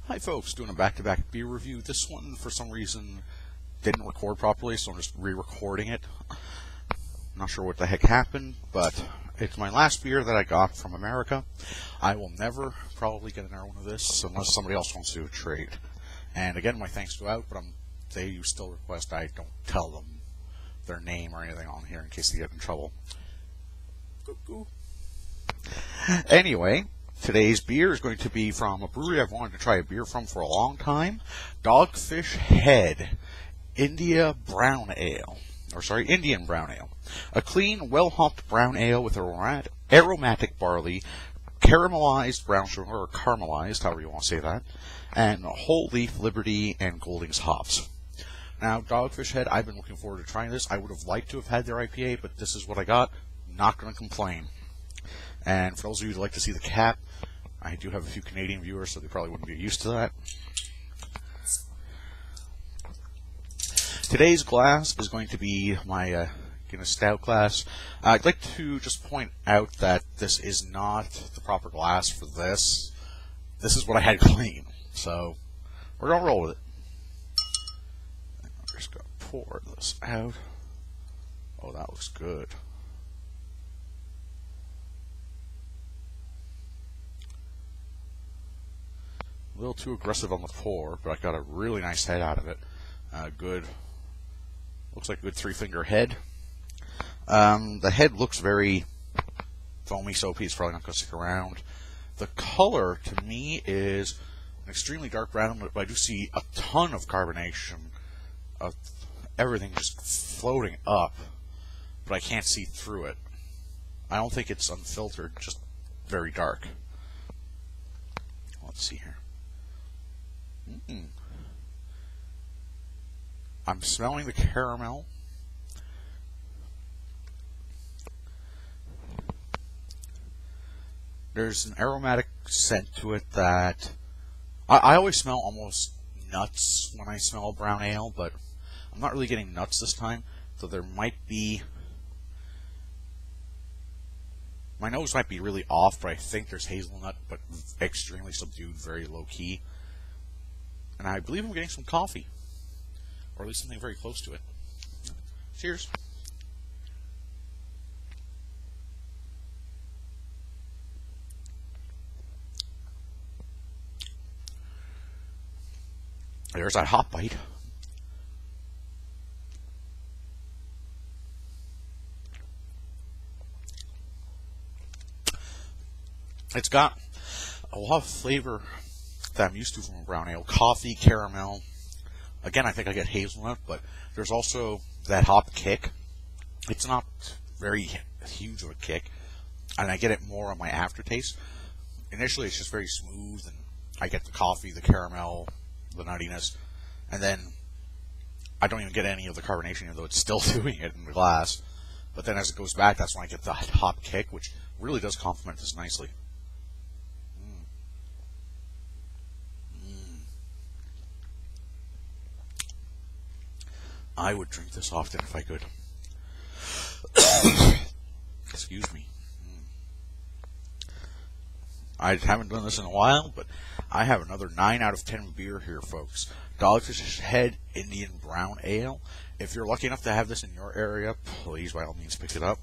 Hi folks, doing a back-to-back beer review. This one, for some reason, didn't record properly, so I'm just re-recording it. Not sure what the heck happened, but it's my last beer that I got from America. I will never probably get another one of this unless somebody else wants to do a trade. And again, my thanks go out, but they still request I don't tell them their name or anything on here in case they get in trouble. Cuckoo. Anyway, today's beer is going to be from a brewery I've wanted to try a beer from for a long time. Dogfish Head Indian Brown Ale. A clean, well-hopped brown ale with aromatic barley, caramelized brown sugar, or caramelized, however you want to say that, and whole leaf, Liberty, and Goldings hops. Now, Dogfish Head, I've been looking forward to trying this. I would have liked to have had their IPA, but this is what I got. Not going to complain. And for those of you who like to see the cap, I do have a few Canadian viewers, so they probably wouldn't be used to that. Today's glass is going to be my Guinness Stout glass. I'd like to just point out that this is not the proper glass for this. This is what I had clean, so we're going to roll with it. I'm just going to pour this out. Oh, that looks good. A little too aggressive on the pour, but I got a really nice head out of it. Good. Looks like a good 3-finger head. The head looks very foamy, soapy. It's probably not going to stick around. The color, to me, is an extremely dark brown, but I do see a ton of carbonation of everything just floating up, but I can't see through it. I don't think it's unfiltered, just very dark. Let's see here. I'm smelling the caramel. There's an aromatic scent to it that I always smell almost nuts when I smell a brown ale, but I'm not really getting nuts this time, so there might be... My nose might be really off, but I think there's hazelnut, but extremely subdued, very low-key. And I believe I'm getting some coffee, or at least something very close to it. Cheers. There's that hot bite. It's got a lot of flavor that I'm used to from a brown ale. Coffee, caramel. Again, I think I get hazelnut, but there's also that hop kick. It's not very huge of a kick, and I get it more on my aftertaste. Initially, it's just very smooth, and I get the coffee, the caramel, the nuttiness, and then I don't even get any of the carbonation, even though it's still doing it in the glass. But then as it goes back, that's when I get the hop kick, which really does complement this nicely. I would drink this often if I could. Excuse me. I haven't done this in a while, but I have another 9 out of 10 beer here, folks. Dogfish Head Indian Brown Ale. If you're lucky enough to have this in your area, please, by all means, pick it up.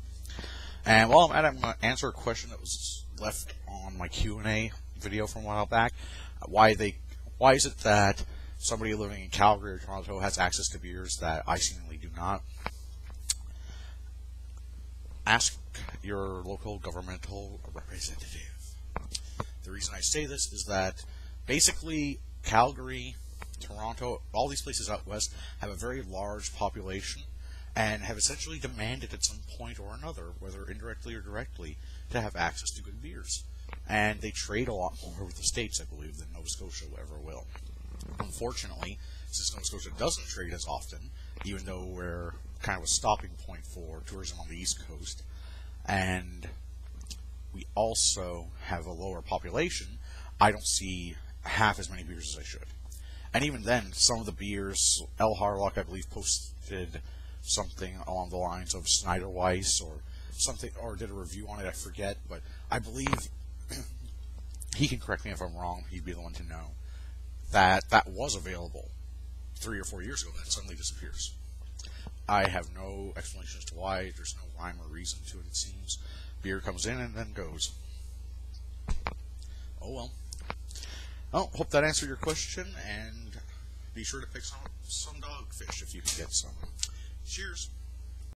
And while I'm at it, I'm going to answer a question that was left on my Q&A video from a while back. Why is it that somebody living in Calgary or Toronto has access to beers that I seemingly do not? Ask your local governmental representative. The reason I say this is that basically Calgary, Toronto, all these places out west have a very large population and have essentially demanded at some point or another, whether indirectly or directly, to have access to good beers. And they trade a lot more with the States, I believe, than Nova Scotia ever will. Unfortunately, since Nova Scotia doesn't trade as often, even though we're kind of a stopping point for tourism on the East Coast, and we also have a lower population, I don't see half as many beers as I should. And even then, some of the beers, El Harlock, I believe, posted something along the lines of Snyder Weiss or something, or did a review on it, I forget, but I believe he can correct me if I'm wrong, he'd be the one to know. that was available 3 or 4 years ago, then suddenly disappears. I have no explanation as to why. There's no rhyme or reason to it, it seems. Beer comes in and then goes. Oh well. Well, hope that answered your question, and be sure to pick some Dogfish if you can get some. Cheers.